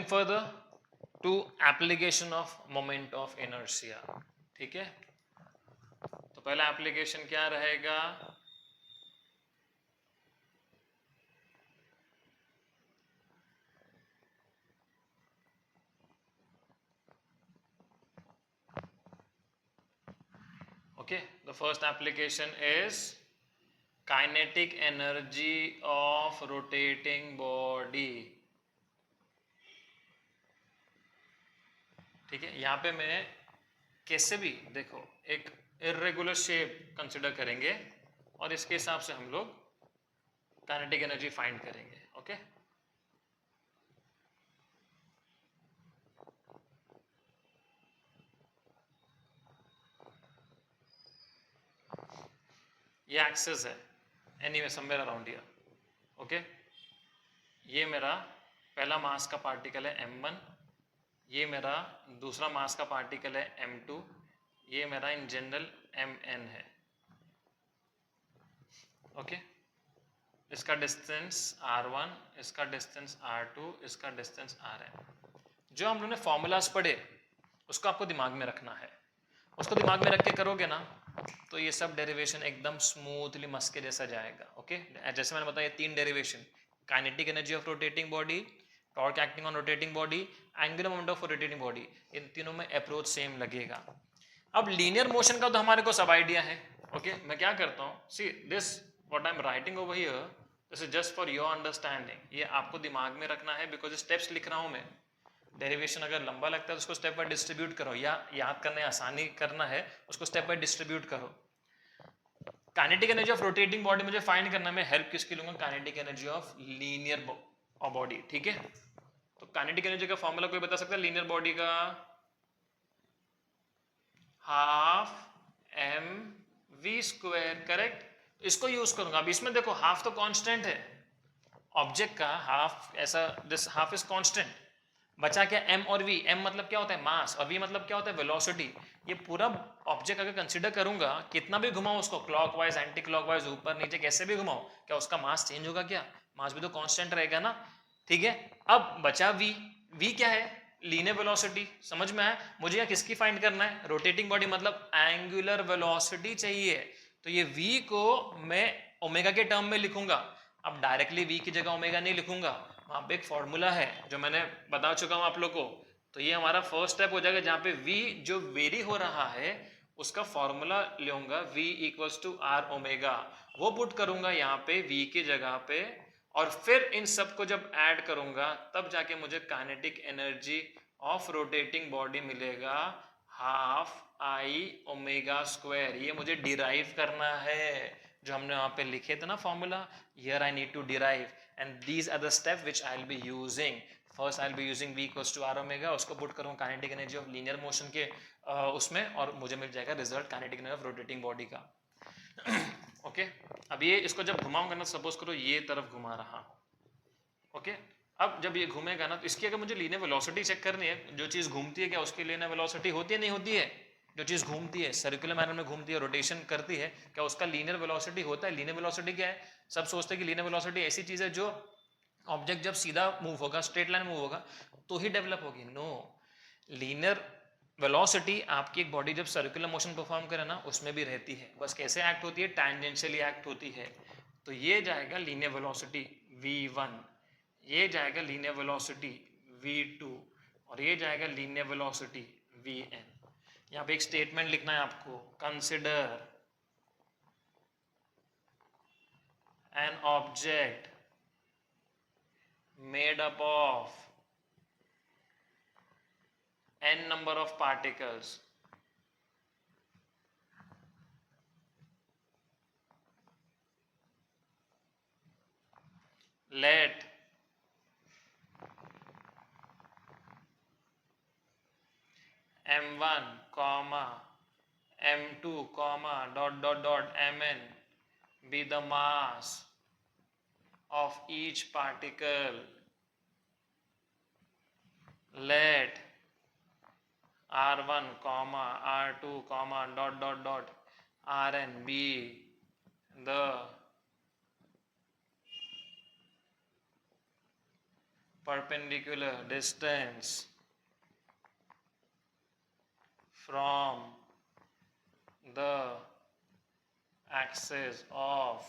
Moving further to application of moment of inertia. ठीक है, तो पहला एप्लीकेशन क्या रहेगा? Okay, the first application is kinetic energy of rotating body. ठीक है, यहाँ पे मैं कैसे भी देखो एक इरेगुलर शेप कंसिडर करेंगे और इसके हिसाब से हम लोग काइनेटिक एनर्जी फाइंड करेंगे। ओके, ये एक्सेस है anyway somewhere around here. Okay, ये मेरा पहला मास का पार्टिकल है m1, ये मेरा दूसरा मास का पार्टिकल है m2, ये मेरा इन जनरल mn है। ओके, इसका डिस्टेंस r1, इसका डिस्टेंस r2, इसका डिस्टेंस rn। जो हम लोगों ने फॉर्मूलाज पढ़े उसको आपको दिमाग में रखना है। उसको दिमाग में रख के करोगे ना तो ये सब डेरिवेशन एकदम स्मूथली मस्के जैसा जाएगा। ओके, जैसे मैंने बताया तीन derivation, kinetic energy of rotating body, torque acting on rotating body, angular moment of rotating body, इन तीनों में अप्रोच सेम लगेगा। अब लीनियर मोशन का तो हमारे को सब आइडिया है। ओके, मैं क्या करता हूँ, see this what I am writing over here, this is just for your understanding. ये आपको दिमाग में रखना है बिकॉज स्टेप्स लिख रहा हूँ मैं। डेरिवेशन अगर लंबा लगता है तो उसको स्टेप बाय डिस्ट्रीब्यूट करो, या याद करने आसानी करना है उसको स्टेप बाय डिस्ट्रीब्यूट करो। Kinetic energy of rotating body मुझे फाइंड करना है, मैं हेल्प किसकी लूंगा? Kinetic energy of linear body. ठीक है, तो काइनेटिक एनर्जी का फॉर्मूला कोई बता सकता है? लीनियर बॉडी का half m v square, correct. तो इसको यूज करूंगा। अब इसमें देखो हाफ तो कांस्टेंट है, ऑब्जेक्ट का हाफ, ऐसा दिस हाफ इज कांस्टेंट, बचा क्या? m और v। m मतलब क्या होता है? मास, और v मतलब क्या होता है? वेलोसिटी। ये पूरा ऑब्जेक्ट अगर कंसीडर करूंगा, कितना भी घुमाओ उसको, क्लॉकवाइज एंटी क्लॉकवाइज ऊपर नीचे कैसे भी घुमाओ, क्या उसका मास चेंज होगा? क्या मास भी तो कांस्टेंट रहेगा ना। ठीक है, अब बचा v। v क्या है? Linear velocity. समझ में आया? मुझे यहाँ किसकी फाइंड करना है? रोटेटिंग बॉडी, मतलब एंगुलर वेलोसिटी चाहिए। तो ये v को मैं ओमेगा के टर्म में लिखूंगा। अब डायरेक्टली v की जगह ओमेगा नहीं लिखूंगा, वहां पे एक फॉर्मूला है जो मैंने बता चुका हूं आप लोग को। तो ये हमारा फर्स्ट स्टेप हो जाएगा जहां पे v जो वेरी हो रहा है उसका फॉर्मूला लूंगा, v equals to r omega, वो पुट करूंगा यहाँ पे v की जगह पे, और फिर इन सब को जब ऐड करूंगा तब जाके मुझे kinetic energy of rotating body मिलेगा, हाफ आई ओमेगा स्क्वायर। ये मुझे डिराइव करना है जो हमने वहां पे लिखे थे ना formula. Here I need to derive and these are the steps which I'll be using. First I'll be using v equals to r omega, उसको पुट करूँगा kinetic energy of linear motion के उसमें, और मुझे मिल जाएगा result kinetic energy of rotating body का। Okay, अब ये इसको जब घुमाऊंगा ना, सपोज करो ये तरफ घुमा रहा। ओके, अब जब ये घूमेगा ना तो इसकी अगर मुझे लीनियर वेलोसिटी चेक करनी है, जो चीज़ घूमती है क्या उसकी लीनियर वेलोसिटी होती है नहीं होती है? जो चीज़ घूमती है सर्कुलर मैनर में घूमती है, रोटेशन करती है, क्या उसका लीनियर वेलोसिटी होता है? लीनियर वेलोसिटी क्या है? सब सोचते हैं कि लीनियर वेलोसिटी ऐसी चीज़ है जो ऑब्जेक्ट जब सीधा मूव होगा, स्ट्रेट लाइन मूव होगा तो ही डेवलप होगी। नो, लीनियर वेलोसिटी आपकी एक बॉडी जब सर्कुलर मोशन परफॉर्म करे ना उसमें भी रहती है, बस कैसे एक्ट होती है? टैंजेंशियली एक्ट होती है। तो ये जाएगा लीनियर वेलोसिटी v1, ये जाएगा लीनियर वेलोसिटी v2, और ये जाएगा लीनियर वेलोसिटी vn। यहाँ पे एक स्टेटमेंट लिखना है आपको, consider an object made up of n number of particles let m1 comma m2 comma dot dot dot mn be the mass of each particle, let r1 comma r2 comma dot dot dot rn be the perpendicular distance from the axis of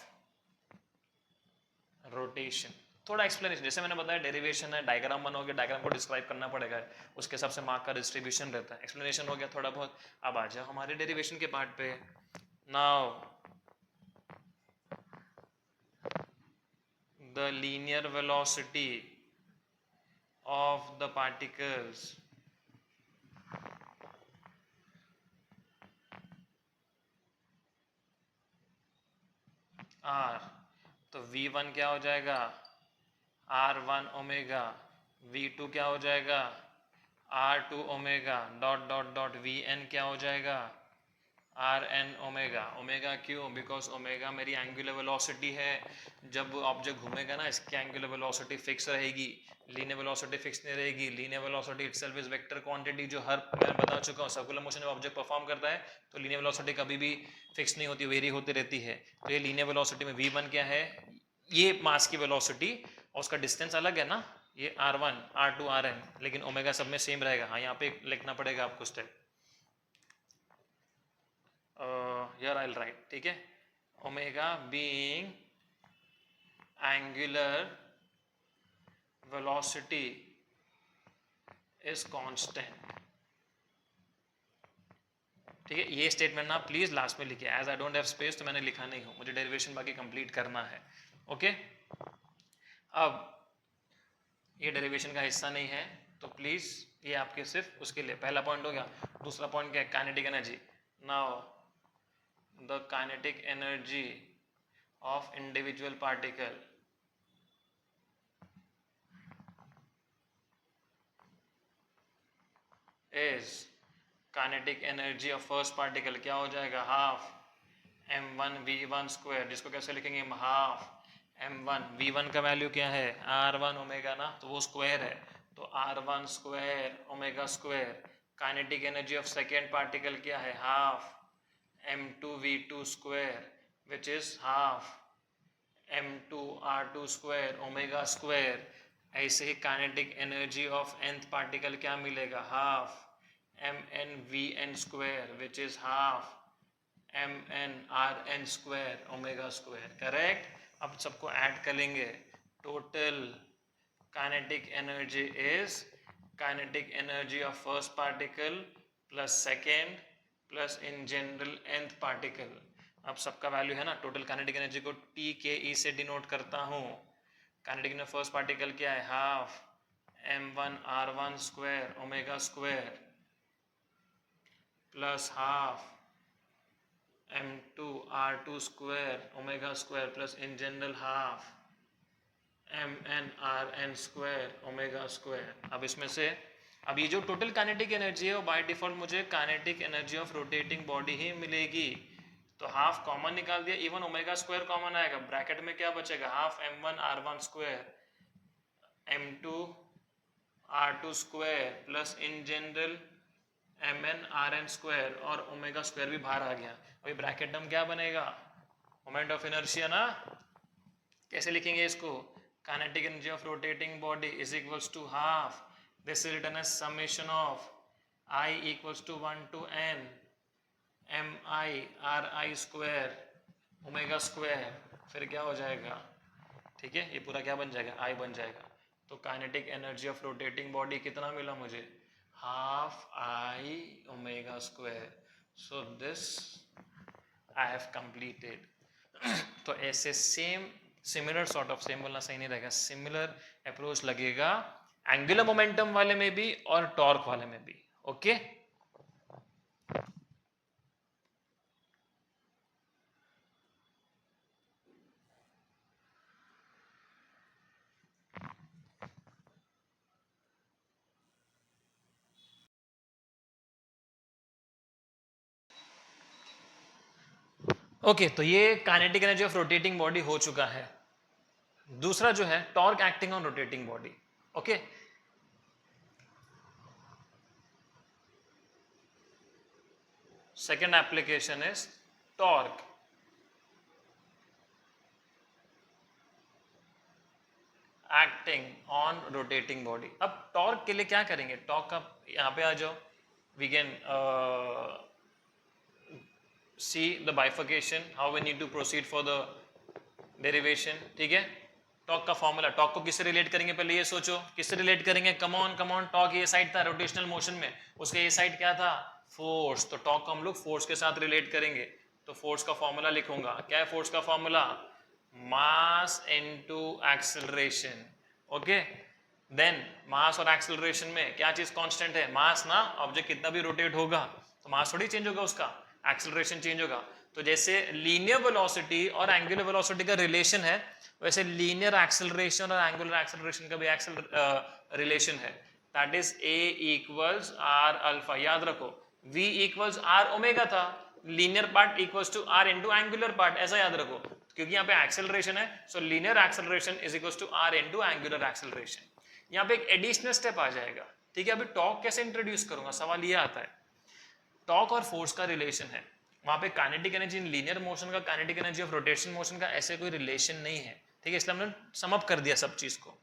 rotation. थोड़ा explanation, जैसे मैंने बताया derivation है, diagram बनोगे, diagram को describe करना पड़ेगा, उसके हिसाब से मार्क का डिस्ट्रीब्यूशन रहता है. एक्सप्लेनेशन हो गया थोड़ा बहुत. अब आ जाओ हमारे डेरिवेशन के पार्ट पे. Now the linear velocity of the particles r, तो v1 क्या हो जाएगा r1 ओमेगा, v2 क्या हो जाएगा r2 omega, dot dot dot vn क्या हो जाएगा rn ओमेगा. ओमेगा क्यों? बिकॉज ओमेगा मेरी एंगुलर वेलोसिटी है. जब ऑब्जेक्ट घूमेगा ना, इसकी एंगुलर वेलोसिटी फिक्स रहेगी, लीनियर वेलोसिटी फिक्स नहीं रहेगी. Linear velocity itself is vector quantity, जो हर मैं बता चुका हूँ सर्कुलर मोशन में ऑब्जेक्ट परफॉर्म करता है तो लीनियर वेलोसिटी कभी भी फिक्स नहीं होती, वेरी होती रहती है. तो ये लीनियर वेलोसिटी में v1 क्या है, ये मास की वेलोसिटी और उसका डिस्टेंस अलग है ना, ये r1 r2 rn, लेकिन ओमेगा सब में सेम रहेगा. हाँ, यहाँ पे लिखना पड़ेगा आपको स्टेप. here I'll write, ठीक है. Omega being angular velocity is constant. ठीक है, ये स्टेटमेंट ना प्लीज लास्ट में लिखिए. As I don't have space तो मैंने लिखा नहीं हूं, मुझे डेरिवेशन बाकी कंप्लीट करना है. ओके, अब ये डेरिवेशन का हिस्सा नहीं है तो प्लीज ये आपके सिर्फ उसके लिए. पहला पॉइंट हो गया. दूसरा पॉइंट क्या है, kinetic energy. Now the kinetic energy of individual particle is kinetic energy of first particle क्या हो जाएगा, हाफ m1 v1 स्क्वायर, जिसको कैसे लिखेंगे हम, हाफ m1 v1 का वैल्यू क्या है r1 ओमेगा ना, तो वो स्क्वायर है, तो r1 square omega square. Kinetic energy of second particle क्या है, half m2 v2 square which is half m2 r2 square omega square. ऐसे ही kinetic energy of nth particle क्या मिलेगा, half mn vn square which is half mn rn square omega square. Correct. अब सबको add कर लेंगे. Total kinetic energy is kinetic energy of first particle plus second plus in general nth particle. अब सबका value है ना, total kinetic energy को T के ई से डिनोट करता हूँ. काइनेटिक एनर्जी फर्स्ट पार्टिकल क्या है, half m1 r1 square omega square plus half m2 r2 square omega square plus in general half mn rn square omega square. अब इसमें से अब ये जो टोटल काइनेटिक एनर्जी है वो बाय डिफॉल्ट मुझे kinetic energy of rotating body ही मिलेगी. तो हाफ कॉमन निकाल दिया, इवन ओमेगा स्क्वायर कॉमन आएगा. ब्रैकेट में क्या बचेगा, half m1 r1 square m2 r2 square plus in general mn rn square, और ओमेगा स्क्वायर भी बाहर आ गया. अभी ब्रैकेट टर्म क्या बनेगा, मोमेंट ऑफ इनर्शिया ना. कैसे लिखेंगे इसको, kinetic energy of rotating body is equals to half, this is written as summation of I equals to 1 to n mi ri square omega square. फिर क्या हो जाएगा, ठीक है, ये पूरा क्या बन जाएगा, I बन जाएगा. तो kinetic energy of rotating body कितना मिला मुझे, half I omega square. So this I have completed. तो ऐसे same similar sort of, same बोलना सही नहीं रहेगा, सिमिलर अप्रोच लगेगा एंगुलर मोमेंटम वाले में भी और टॉर्क वाले में भी. Okay, okay. तो ये kinetic energy of rotating body हो चुका है. दूसरा जो है torque acting on rotating body. Okay, second application is torque acting on rotating body. अब टॉर्क के लिए क्या करेंगे, टॉर्क का यहाँ पे आ जाओ, we can see the bifurcation how we need to proceed for the derivation. ठीक है, टॉर्क का फॉर्मूला, टॉर्क को किससे रिलेट करेंगे पहले ये सोचो, किससे रिलेट करेंगे, कम ऑन टॉर्क ये साइड था रोटेशनल मोशन में, उसके ये साइड क्या था, फोर्स, तो टॉर्क को हम लोग फोर्स के साथ रिलेट करेंगे। तो फोर्स का फॉर्मूला लिखूंगा, क्या है फोर्स का formula, mass into acceleration. Okay, then mass और एक्सेलरेशन में क्या चीज कांस्टेंट है, मास ना, ऑब्जेक्ट कितना भी रोटेट होगा तो मास थोड़ी चेंज होगा उसका, एक्सेलरेशन चेंज होगा। तो जैसे लीनियर वेलोसिटी और एंगुलर वेलोसिटी का रिलेशन है, वैसे लीनियर एक्सेलरेशन और एंगुलर एक्सेलरेशन का भी रिलेशन है, that is a equals r alpha. याद रखो v इक्वल्स आर ओमेगा था, linear part equals to r into angular part, ऐसा याद रखो, क्योंकि यहाँ पे एक्सेलरेशन है, so linear acceleration is equals to r into angular acceleration. यहाँ पे एक एडिशनल स्टेप आ जाएगा। ठीक है, अभी टॉर्क कैसे इंट्रोड्यूस करूंगा, सवाल ये आता है, टॉर्क और फोर्स का रिलेशन है, वहां पे kinetic energy in linear motion का, kinetic energy of rotation motion का ऐसे कोई रिलेशन नहीं है। ठीक है, इसलिए हमने सम अप कर दिया सब चीज को,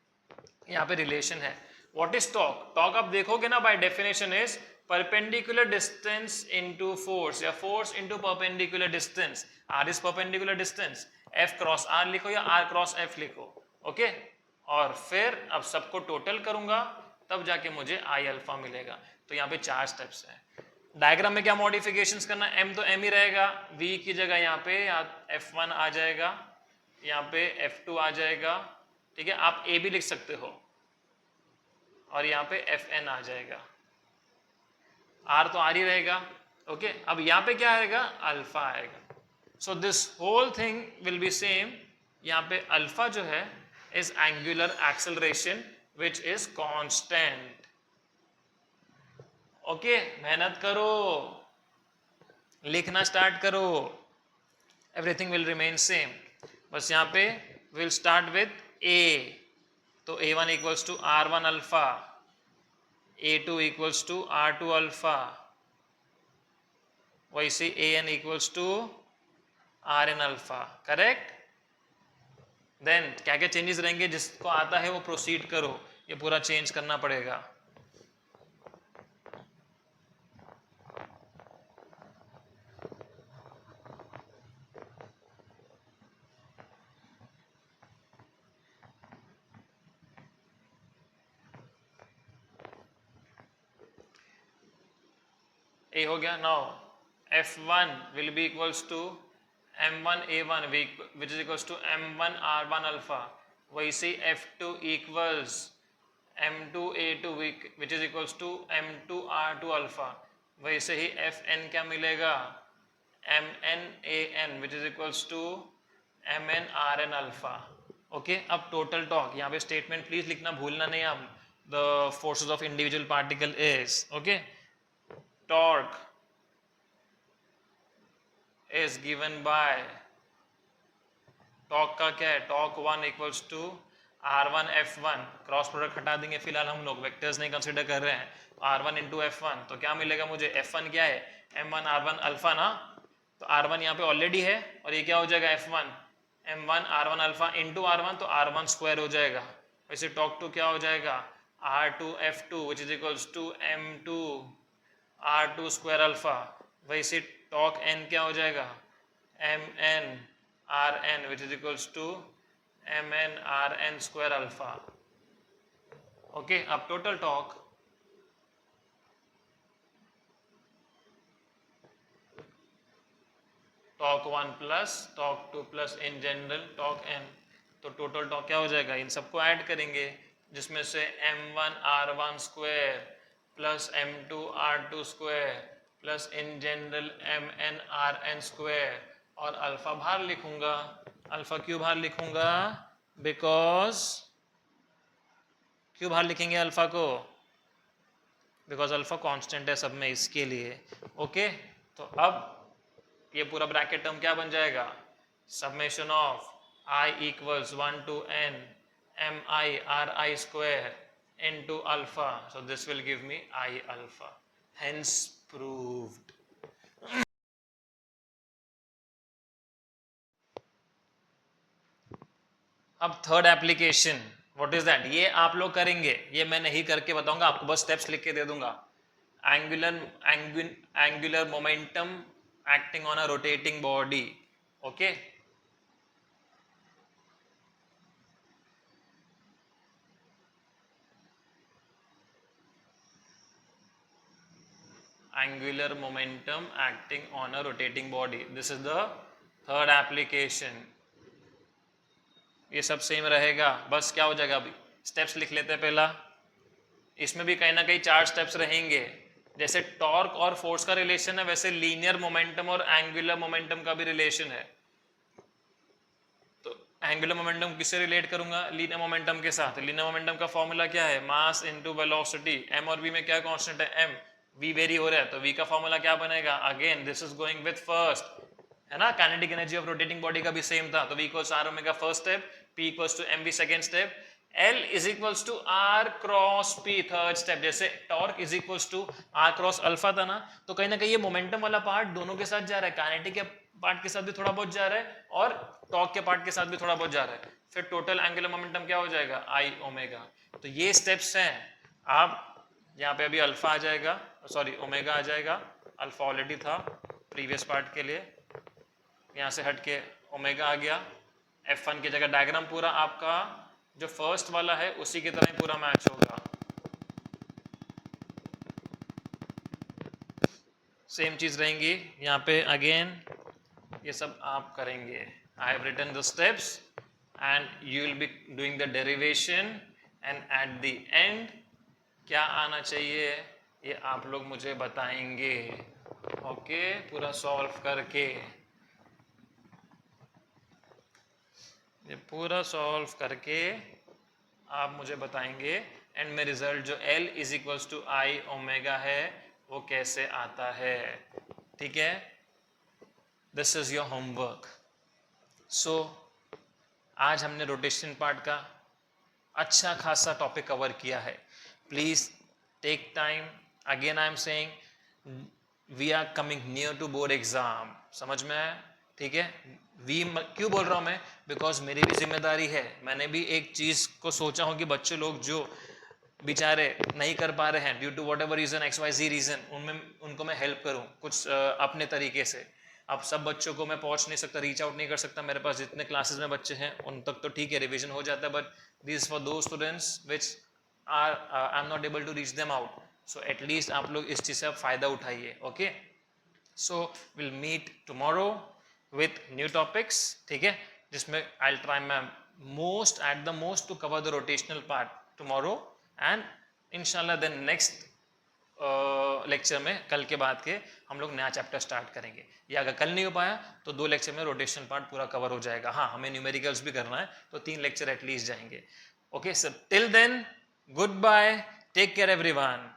यहाँ पे रिलेशन है। व्हाट इज टॉर्क, टॉर्क आप देखोगे ना by definition is perpendicular distance into force, या force into perpendicular distance, r is perpendicular distance, F cross r लिखो या आर क्रॉस एफ लिखो। ओके, और फिर अब सबको टोटल करूंगा तब जाके मुझे आई अल्फा मिलेगा। तो यहाँ पे 4 स्टेप्स हैं। डायग्राम में क्या मॉडिफिकेशंस करना, m तो m ही रहेगा, v की जगह यहाँ पे f1 आ जाएगा, यहाँ पे f2 आ जाएगा। ठीक है, आप a भी लिख सकते हो, और यहाँ पे fn आ जाएगा, r तो r ही रहेगा। ओके, अब यहाँ पे क्या आएगा, अल्फा आएगा। So this whole thing will be same. यहाँ पे अल्फा जो है is angular acceleration which is constant. Okay, मेहनत करो, लिखना स्टार्ट करो, एवरीथिंग विल रिमेन सेम। बस यहाँ पे विल स्टार्ट विद a, तो a1 equals to r1 alpha, a2 equals to r2 alpha, वैसे an equals to rn alpha, correct. Then क्या क्या चेंजेस रहेंगे, जिसको आता है वो प्रोसीड करो, ये पूरा चेंज करना पड़ेगा। ए हो गया, now f1 will be equals to m1 a1 which is equals to m1 r1 alpha, वैसे f2 equals m2 a2 which is equals to m2 r2 alpha, वैसे ही fn क्या मिलेगा, mn an which is equals to mn rn alpha. Okay, अब total torque, यहाँ पे statement please लिखना भूलना नहीं आप, the forces of individual particle is, okay, torque is given by, torque का क्या है, torque 1 equals to r1 f1, cross product हटा देंगे फिलहाल हम लोग, वेक्टर्स नहीं कंसीडर कर रहे हैं, r1 इंटू f1, तो क्या मिलेगा मुझे, f1 क्या है, m1 r1 अल्फा ना, तो r1 यहाँ पे ऑलरेडी है, और ये क्या हो जाएगा f1 m1 r1 alpha into r1, तो r1 स्क्वायर हो जाएगा। वैसे टॉक 2 क्या हो जाएगा, r2 f2 which is equals to m2 r2 square alpha, वैसे टॉक n क्या हो जाएगा, mn rn which is equals to mn rn square alpha. Okay, अब total torque, torque 1 plus torque 2 plus in general torque n, तो total torque क्या हो जाएगा, इन सबको ऐड करेंगे, जिसमें से m1 r1 square plus m2 r2 square plus in general mn rn square, और अल्फा बाहर लिखूंगा। अल्फा क्यों बाहर लिखूंगा, बिकॉज, क्यों बाहर लिखेंगे अल्फा को, बिकॉज अल्फा कांस्टेंट है सब में, इसके लिए। ओके, तो अब ये पूरा ब्रैकेट टर्म क्या बन जाएगा, summation of i equals 1 to n mi ri square into alpha, so this will give me I alpha, hence proved. अब third application, what is that? ये आप लोग करेंगे, ये मैं नहीं करके बताऊंगा आपको, बस स्टेप्स लिख के दे दूंगा. Angular momentum acting on a rotating body. Okay, angular momentum acting on a rotating body. This is the third application. ये सब सेम रहेगा, बस क्या हो जाएगा, अभी स्टेप्स लिख लेते हैं पहला. इसमें भी कहीं ना कहीं 4 स्टेप्स रहेंगे. जैसे टॉर्क और फोर्स का रिलेशन है, वैसे लीनियर मोमेंटम और एंगुलर मोमेंटम का भी रिलेशन है. तो एंगुलर मोमेंटम किससे रिलेट करूंगा? लीनियर मोमेंटम के साथ. लीनियर मोमेंटम का फॉर्मूला क्या है? Mass into velocity. एम और वी में क्या कांस्टेंट है? एम. वी वेरी हो रहा है, तो वी का फॉर्मूला क्या बनेगा? Again this is going with first, है ना. Kinetic energy of rotating body का भी सेम था, तो v equals r omega first step, p equals to mv second step, L is equals to r cross p third step. जैसे torque is equals to r cross alpha था ना, तो कहीं ना कहीं ये मोमेंटम वाला पार्ट दोनों के साथ जा रहा है. काइनेटिक के पार्ट के साथ भी थोड़ा बहुत जा रहा है और टॉर्क के पार्ट के साथ भी थोड़ा बहुत जा रहा है. फिर टोटल एंगुलर मोमेंटम क्या हो जाएगा? I omega. तो ये स्टेप्स हैं. आप यहाँ पे अभी अल्फा आ जाएगा, सॉरी ओमेगा आ जाएगा. अल्फा ऑलरेडी था प्रीवियस पार्ट के लिए, यहाँ से हट के ओमेगा आ गया. F1 की जगह डायग्राम पूरा आपका जो फर्स्ट वाला है उसी की तरह ही पूरा मैच होगा. सेम चीज रहेंगी यहाँ पे. अगेन ये सब आप करेंगे. I have written the steps and you will be doing the derivation and at the end क्या आना चाहिए ये आप लोग मुझे बताएंगे. ओके, पूरा सॉल्व करके, ये पूरा सॉल्व करके आप मुझे बताएंगे एंड में रिजल्ट जो L is equals to I omega है वो कैसे आता है. ठीक है, this is your homework. So आज हमने रोटेशन पार्ट का अच्छा खासा टॉपिक कवर किया है. Please take time. Again I am saying we are coming near to board exam. समझ में आया? ठीक है. वी क्यों बोल रहा हूं मैं? बिकॉज मेरी भी जिम्मेदारी है. मैंने भी एक चीज को सोचा हूं कि बच्चे लोग जो बेचारे नहीं कर पा रहे हैं due to whatever reason, XYZ reason, उनको मैं हेल्प करूं कुछ अपने तरीके से. अब सब बच्चों को मैं पहुंच नहीं सकता, रीच आउट नहीं कर सकता. मेरे पास जितने क्लासेस में बच्चे हैं उन तक तो ठीक है, रिविजन हो जाता है, but this for those students which are I am not able to reach them out. So at least आप लोग इस चीज से फायदा उठाइए. Okay, so will meet tomorrow with new topics. ठीक है, जिसमें I'll try my most at the most to cover the rotational part tomorrow and inshallah then next lecture में कल के बाद के हम लोग नया चैप्टर स्टार्ट करेंगे. या अगर कल नहीं हो पाया तो 2 लेक्चर में रोटेशनल पार्ट पूरा कवर हो जाएगा. हाँ, हमें न्यूमेरिकल्स भी करना है तो 3 लेक्चर एटलीस्ट जाएंगे. Okay sir, till then good bye, take care everyone.